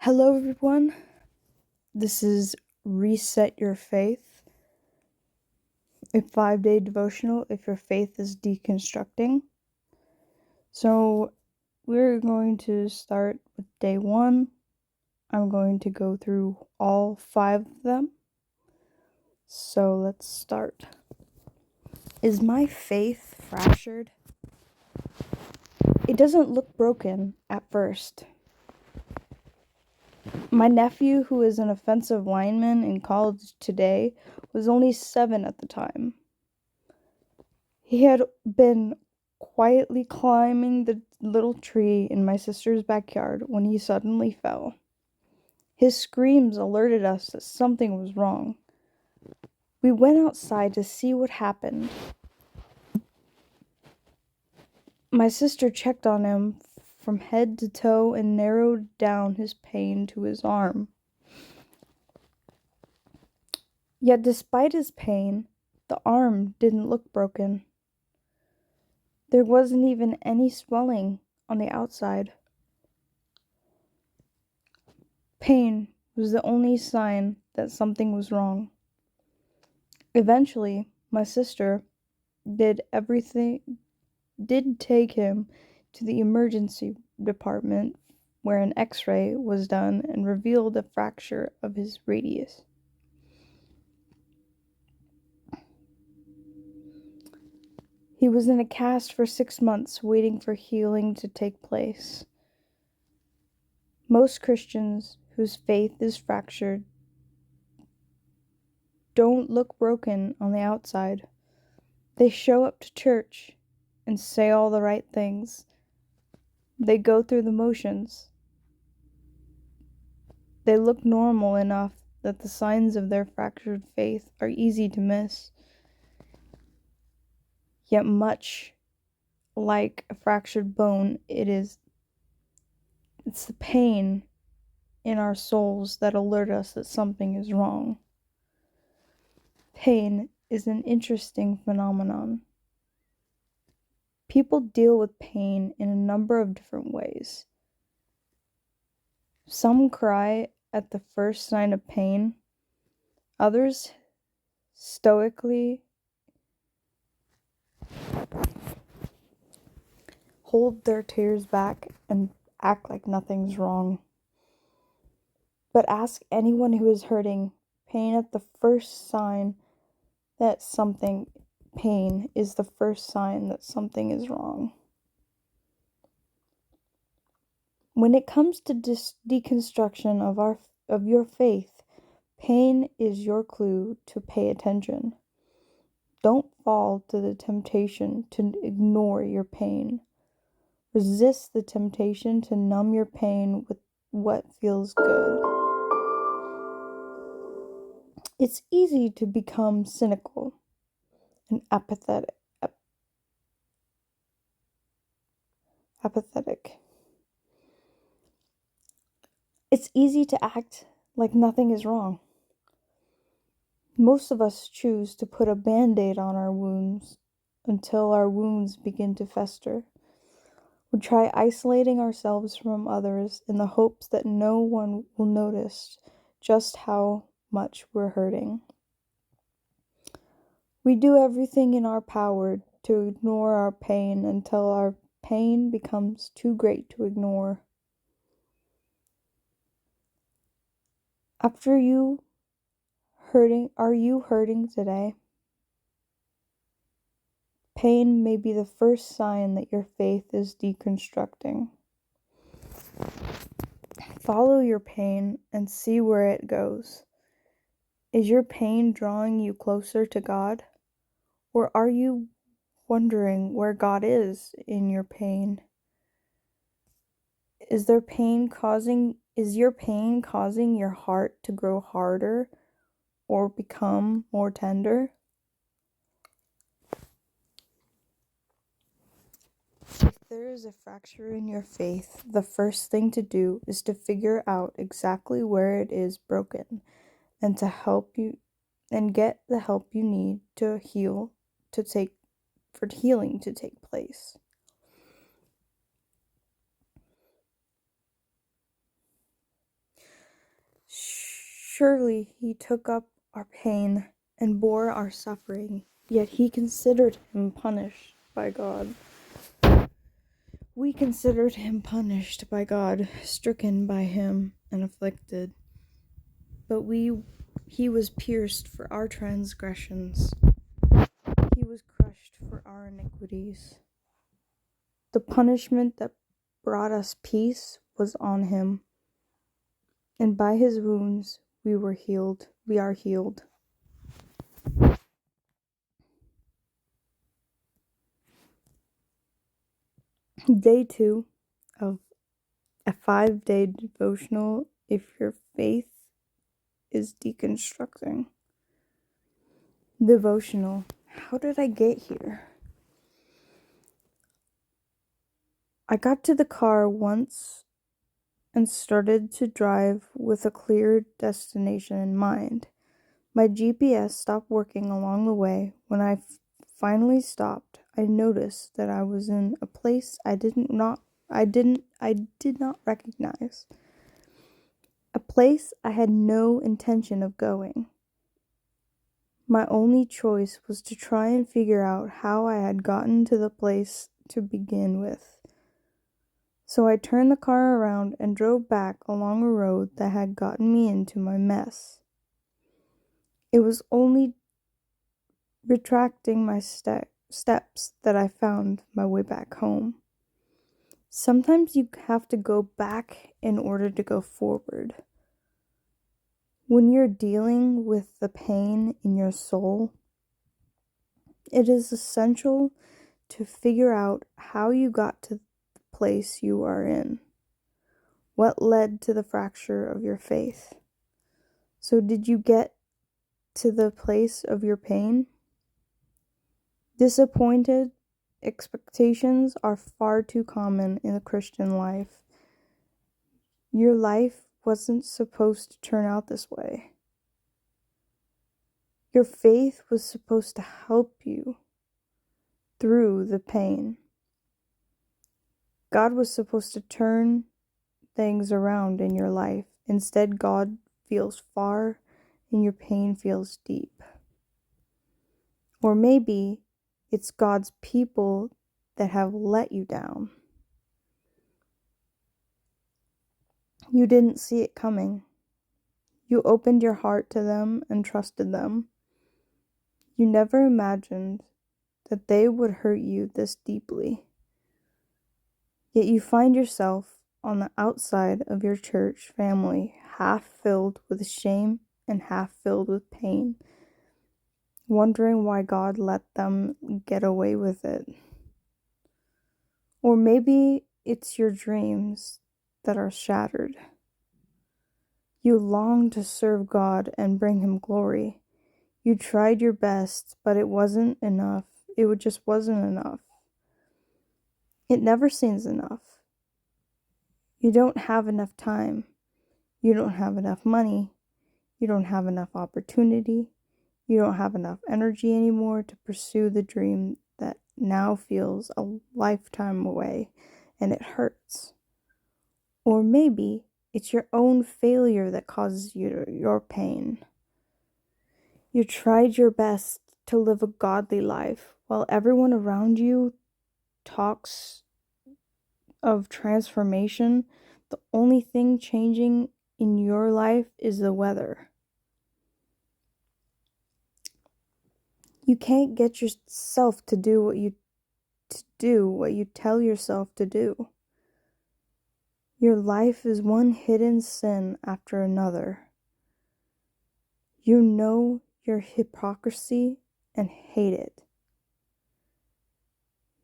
Hello, everyone. This is Reset Your Faith, a 5-day devotional if your faith is deconstructing. So, we're going to start with day 1. I'm going to go through all 5 of them. So, let's start. Is my faith fractured? It doesn't look broken at first. My nephew, who is an offensive lineman in college today, was only 7 at the time. He had been quietly climbing the little tree in my sister's backyard when he suddenly fell. His screams alerted us that something was wrong. We went outside to see what happened. My sister checked on him from head to toe and narrowed down his pain to his arm. Yet despite his pain, the arm didn't look broken. There wasn't even any swelling on the outside. Pain was the only sign that something was wrong. Eventually, my sister did take him to the emergency department where an x-ray was done and revealed a fracture of his radius. He was in a cast for 6 months waiting for healing to take place. Most Christians whose faith is fractured don't look broken on the outside. They show up to church and say all the right things. They go through the motions. They look normal enough that the signs of their fractured faith are easy to miss. Yet much like a fractured bone, it's the pain in our souls that alert us that something is wrong. Pain is an interesting phenomenon. People deal with pain in a number of different ways. Some cry at the first sign of pain. Others stoically hold their tears back and act like nothing's wrong. But ask anyone who is hurting, pain is the first sign that something is wrong. When it comes to deconstruction of your faith, pain is your clue to pay attention. Don't fall to the temptation to ignore your pain. Resist the temptation to numb your pain with what feels good. It's easy to become cynical and apathetic. It's easy to act like nothing is wrong. Most of us choose to put a band-aid on our wounds until our wounds begin to fester. We try isolating ourselves from others in the hopes that no one will notice just how much we're hurting. We do everything in our power to ignore our pain until our pain becomes too great to ignore. Are you hurting today? Pain may be the first sign that your faith is deconstructing. Follow your pain and see where it goes. Is your pain drawing you closer to God? Or are you wondering where God is in your pain? Is your pain causing your heart to grow harder or become more tender? If there is a fracture in your faith, the first thing to do is to figure out exactly where it is broken and to help you and get the help you need for healing to take place. Surely he took up our pain and bore our suffering, yet he considered him punished by God. We considered him punished by God, stricken by him, and afflicted. But he was pierced for our transgressions. He was crushed for our iniquities. The punishment that brought us peace was on him, and by his wounds we are healed. Day 2 of a 5-day devotional, if your faith is deconstructing. Devotional. How did I get here? I got to the car once and started to drive with a clear destination in mind. My GPS stopped working along the way. When I finally stopped, I noticed that I was in a place I did not recognize. A place I had no intention of going. My only choice was to try and figure out how I had gotten to the place to begin with. So I turned the car around and drove back along a road that had gotten me into my mess. It was only retracting my steps that I found my way back home. Sometimes you have to go back in order to go forward. When you're dealing with the pain in your soul, it is essential to figure out how you got to the place you are in. What led to the fracture of your faith? So did you get to the place of your pain? Disappointed expectations are far too common in the Christian life. Your life wasn't supposed to turn out this way. Your faith was supposed to help you through the pain. God was supposed to turn things around in your life. Instead, God feels far and your pain feels deep. Or maybe it's God's people that have let you down. You didn't see it coming. You opened your heart to them and trusted them. You never imagined that they would hurt you this deeply. Yet you find yourself on the outside of your church family, half filled with shame and half filled with pain, wondering why God let them get away with it. Or maybe it's your dreams that are shattered. You long to serve God and bring him glory. You tried your best, but it wasn't enough. It just wasn't enough. It never seems enough. You don't have enough time. You don't have enough money. You don't have enough opportunity. You don't have enough energy anymore to pursue the dream that now feels a lifetime away, and it hurts. Or maybe it's your own failure that causes you your pain. You tried your best to live a godly life while everyone around you talks of transformation. The only thing changing in your life is the weather. You can't get yourself to do what you tell yourself to do. Your life is one hidden sin after another. You know your hypocrisy and hate it.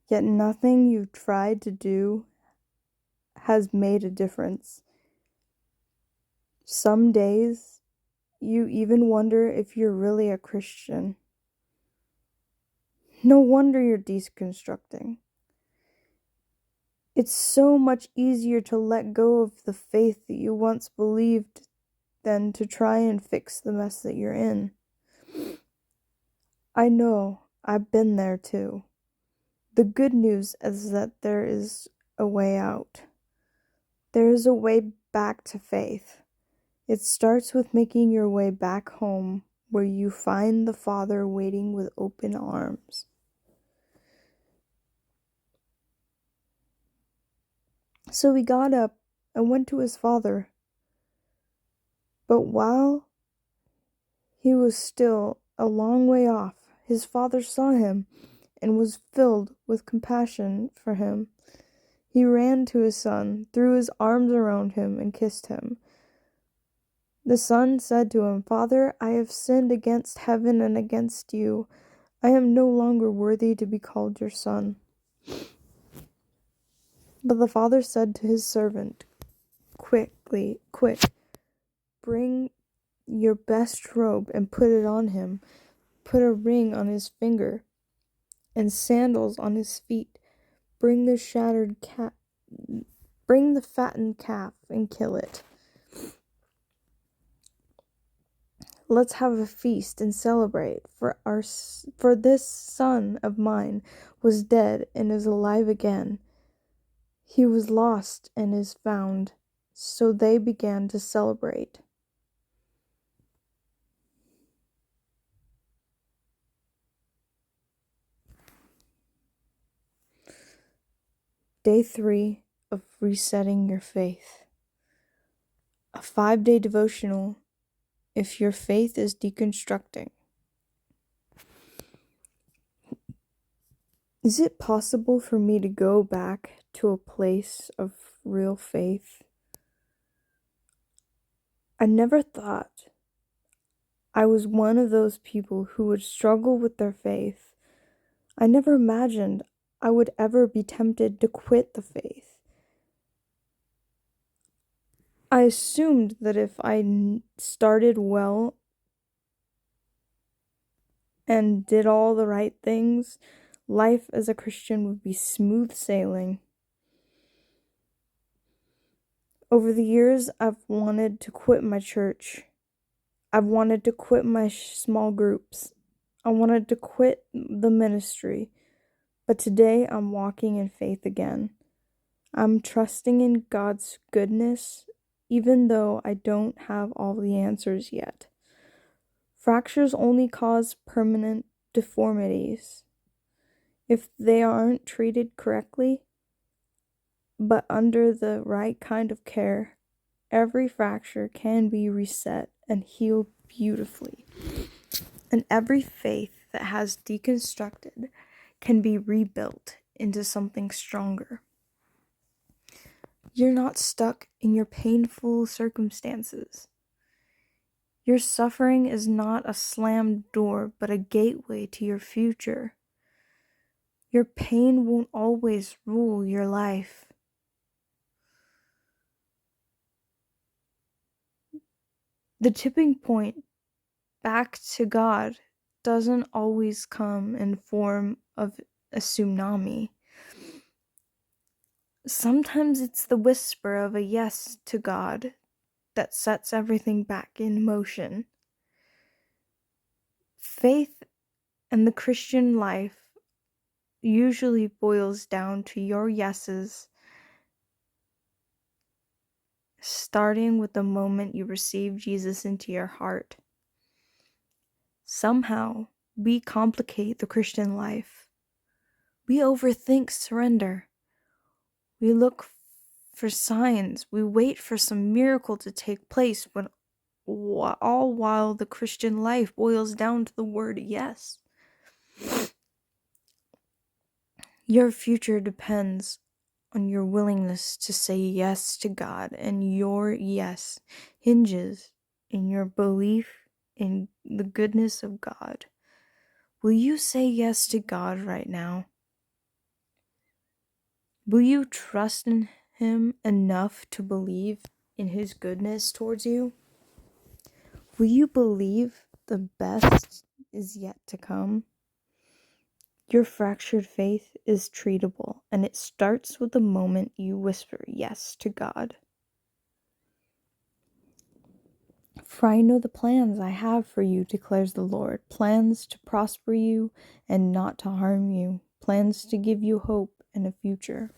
Yet nothing you've tried to do has made a difference. Some days, you even wonder if you're really a Christian. No wonder you're deconstructing. It's so much easier to let go of the faith that you once believed than to try and fix the mess that you're in. I know, I've been there too. The good news is that there is a way out. There is a way back to faith. It starts with making your way back home, where you find the Father waiting with open arms. So he got up and went to his father. But while he was still a long way off, his father saw him and was filled with compassion for him. He ran to his son, threw his arms around him, and kissed him. The son said to him, "Father, I have sinned against heaven and against you. I am no longer worthy to be called your son." But the father said to his servant, Quick, bring your best robe and put it on him. Put a ring on his finger and sandals on his feet. Bring the fattened calf and kill it. Let's have a feast and celebrate, for this son of mine was dead and is alive again. He was lost and is found." So they began to celebrate. Day 3 of Resetting Your Faith. A 5-day devotional if your faith is deconstructing. Is it possible for me to go back to a place of real faith? I never thought I was one of those people who would struggle with their faith. I never imagined I would ever be tempted to quit the faith. I assumed that if I started well and did all the right things, life as a Christian would be smooth sailing. Over the years, I've wanted to quit my church. I've wanted to quit my small groups. I wanted to quit the ministry. But today, I'm walking in faith again. I'm trusting in God's goodness, even though I don't have all the answers yet. Fractures only cause permanent deformities if they aren't treated correctly, but under the right kind of care. Every fracture can be reset and healed beautifully. And every faith that has deconstructed can be rebuilt into something stronger. You're not stuck in your painful circumstances. Your suffering is not a slammed door, but a gateway to your future. Your pain won't always rule your life. The tipping point back to God doesn't always come in form of a tsunami. Sometimes it's the whisper of a yes to God that sets everything back in motion. Faith and the Christian life usually boils down to your yeses, starting with the moment you receive Jesus into your heart. Somehow, we complicate the Christian life. We overthink surrender. We look for signs. We wait for some miracle to take place, when all while the Christian life boils down to the word yes. Your future depends on your willingness to say yes to God, and your yes hinges in your belief in the goodness of God. Will you say yes to God right now? Will you trust in Him enough to believe in His goodness towards you? Will you believe the best is yet to come? Your fractured faith is treatable, and it starts with the moment you whisper yes to God. For I know the plans I have for you, declares the Lord, plans to prosper you and not to harm you, plans to give you hope and a future.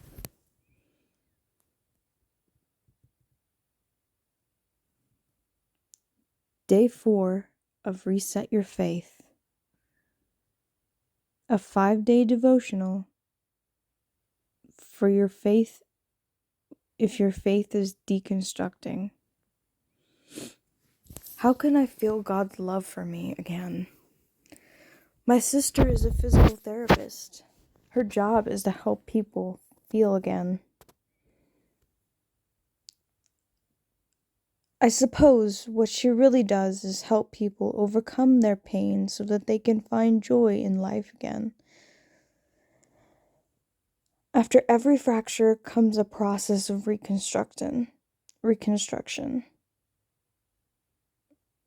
Day 4 of Reset Your Faith, a 5-day devotional for your faith if your faith is deconstructing. How can I feel God's love for me again? My sister is a physical therapist. Her job is to help people feel again. I suppose what she really does is help people overcome their pain so that they can find joy in life again. After every fracture comes a process of reconstruction.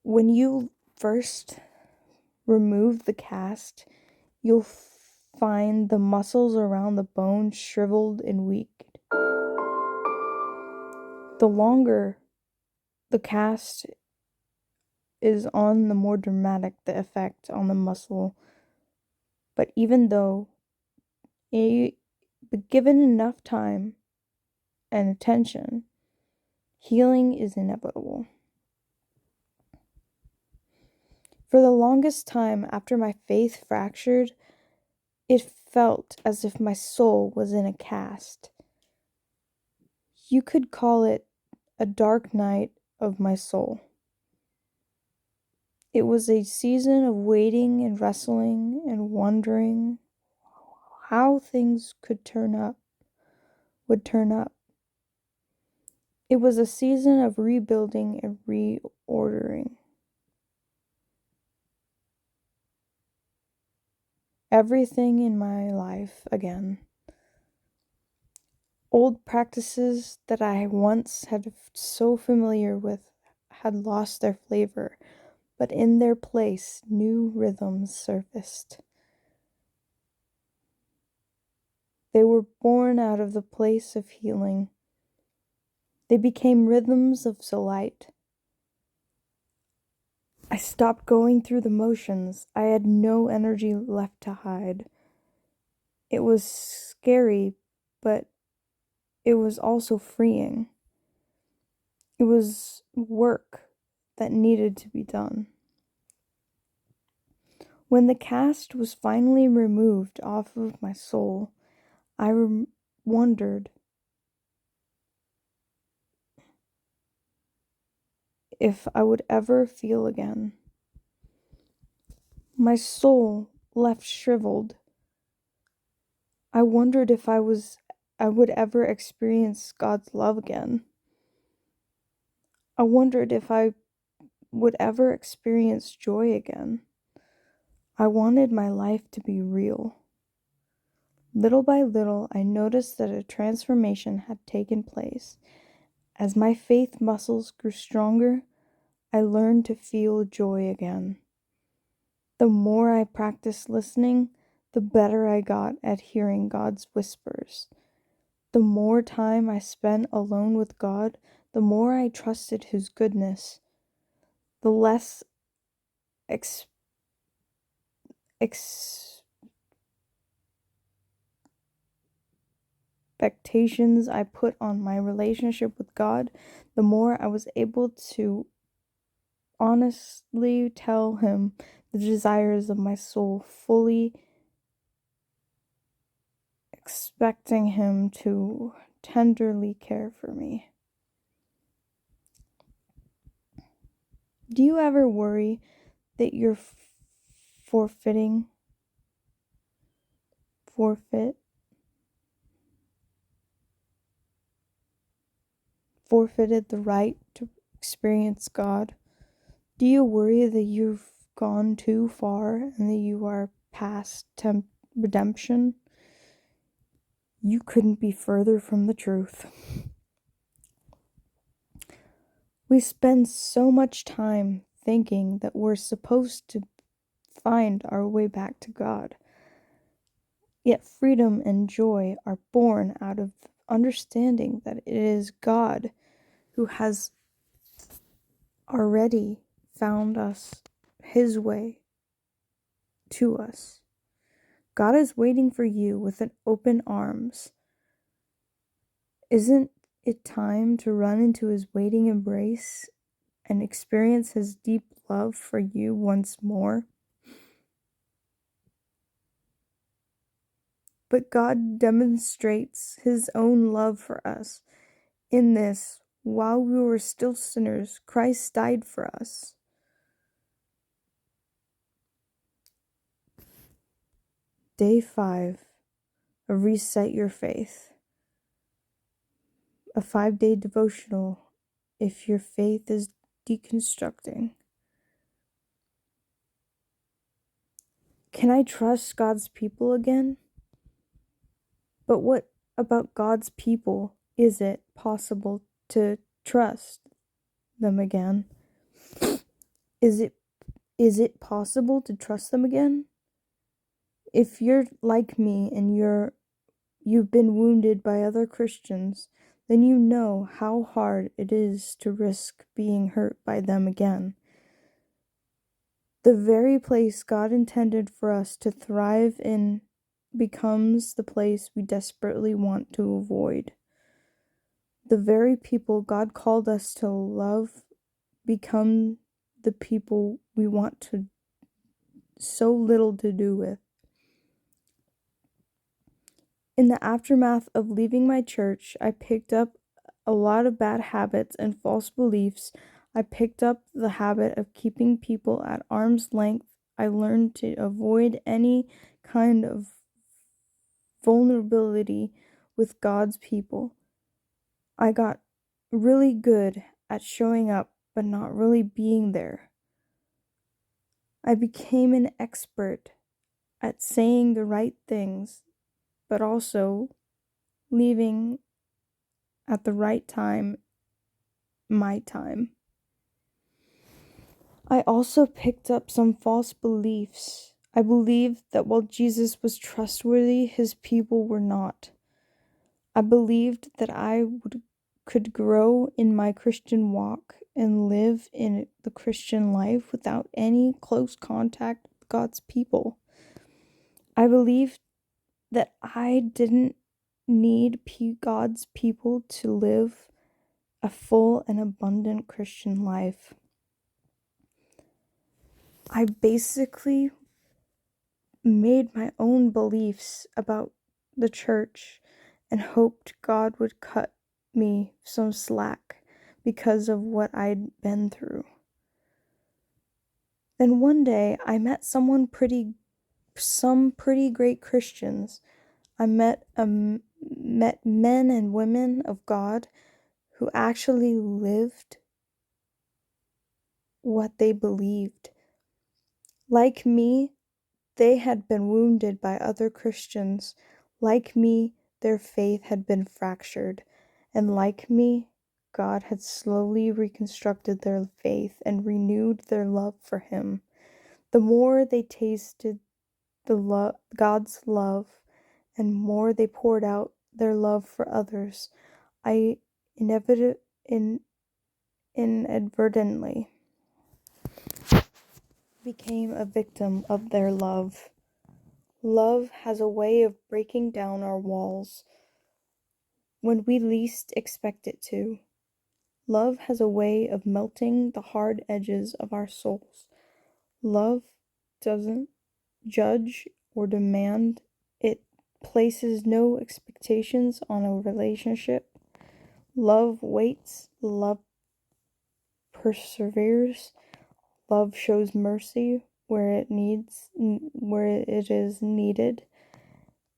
When you first remove the cast, you'll find the muscles around the bone shriveled and weak. The longer the cast is on, the more dramatic the effect on the muscle. But even though given enough time and attention, healing is inevitable. For the longest time after my faith fractured, it felt as if my soul was in a cast. You could call it a dark night of my soul. It was a season of waiting and wrestling and wondering how things would turn up. It was a season of rebuilding and reordering. Everything in my life again. Old practices that I once had so familiar with had lost their flavor, but in their place, new rhythms surfaced. They were born out of the place of healing. They became rhythms of delight. I stopped going through the motions. I had no energy left to hide. It was scary, but it was also freeing. It was work that needed to be done. When the cast was finally removed off of my soul, I wondered if I would ever feel again. My soul left shriveled. I wondered if I would ever experience God's love again. I wondered if I would ever experience joy again. I wanted my life to be real. Little by little, I noticed that a transformation had taken place. As my faith muscles grew stronger, I learned to feel joy again. The more I practiced listening, the better I got at hearing God's whispers. The more time I spent alone with God, the more I trusted His goodness. The less expectations I put on my relationship with God, the more I was able to honestly tell Him the desires of my soul, fully expecting Him to tenderly care for me. Do you ever worry that you're forfeited the right to experience God? Do you worry that you've gone too far and that you are past redemption? You couldn't be further from the truth. We spend so much time thinking that we're supposed to find our way back to God. Yet freedom and joy are born out of understanding that it is God who has already found us His way to us. God is waiting for you with an open arms. Isn't it time to run into His waiting embrace and experience his deep love for you once more. But God demonstrates his own love for us in this: while we were still sinners, Christ died for us. Day 5 of Reset Your Faith. A 5-day devotional if your faith is deconstructing. Can I trust God's people again? But what about God's people is it possible to trust them again? Is it possible to trust them again? If you're like me and you've been wounded by other Christians, then you know how hard it is to risk being hurt by them again. The very place God intended for us to thrive in becomes the place we desperately want to avoid. The very people God called us to love become the people we want to so little to do with. In the aftermath of leaving my church, I picked up a lot of bad habits and false beliefs. I picked up the habit of keeping people at arm's length. I learned to avoid any kind of vulnerability with God's people. I got really good at showing up, but not really being there. I became an expert at saying the right things, but also leaving at the right time, my time. I also picked up some false beliefs. I believed that while Jesus was trustworthy, his people were not. I believed that could grow in my Christian walk and live in the Christian life without any close contact with God's people. I believed that I didn't need God's people to live a full and abundant Christian life. I basically made my own beliefs about the church and hoped God would cut me some slack because of what I'd been through. Then one day I met some pretty great Christians. I met men and women of God who actually lived what they believed. Like me, they had been wounded by other Christians. Like me, their faith had been fractured. And like me, God had slowly reconstructed their faith and renewed their love for him. The more they tasted God's love, and more they poured out their love for others, I inadvertently became a victim of their love. Love has a way of breaking down our walls when we least expect it to. Love has a way of melting the hard edges of our souls. Love doesn't judge or demand. It places no expectations on a relationship. Love waits. Love perseveres. Love shows mercy where it is needed,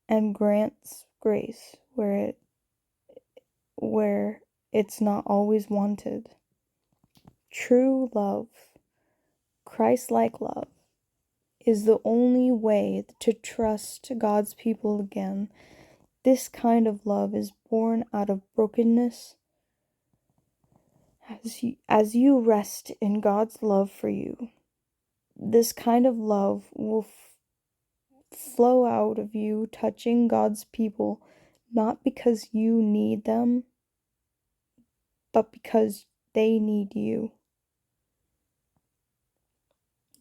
and grants grace where it's not always wanted. True love, Christ-like love, is the only way to trust God's people again. This kind of love is born out of brokenness. As you rest in God's love for you, this kind of love will flow out of you, touching God's people, not because you need them, but because they need you.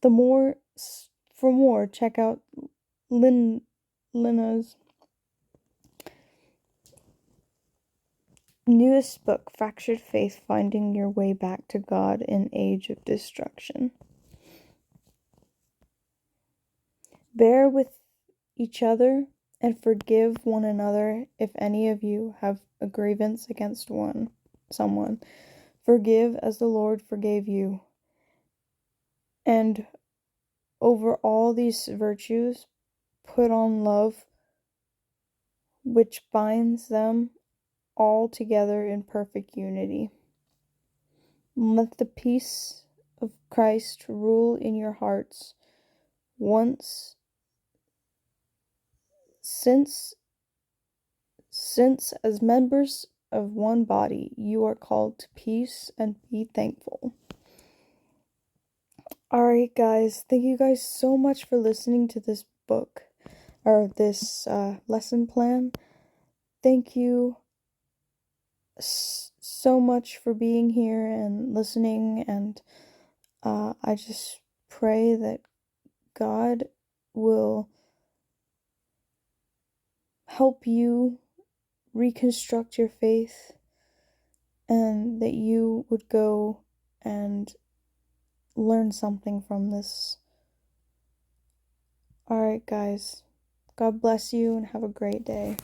For more, check out Lina's Newest book, Fractured Faith, Finding Your Way Back to God in Age of Destruction. Bear with each other and forgive one another if any of you have a grievance against someone. Forgive as the Lord forgave you. And over all these virtues, put on love, which binds them all together in perfect unity. Let the peace of Christ rule in your hearts since as members of one body you are called to peace, and be thankful. Alright guys, thank you guys so much for listening to this book, or this lesson plan. Thank you so much for being here and listening, and I just pray that God will help you reconstruct your faith, and that you would go and learn something from this. Alright guys, God bless you and have a great day.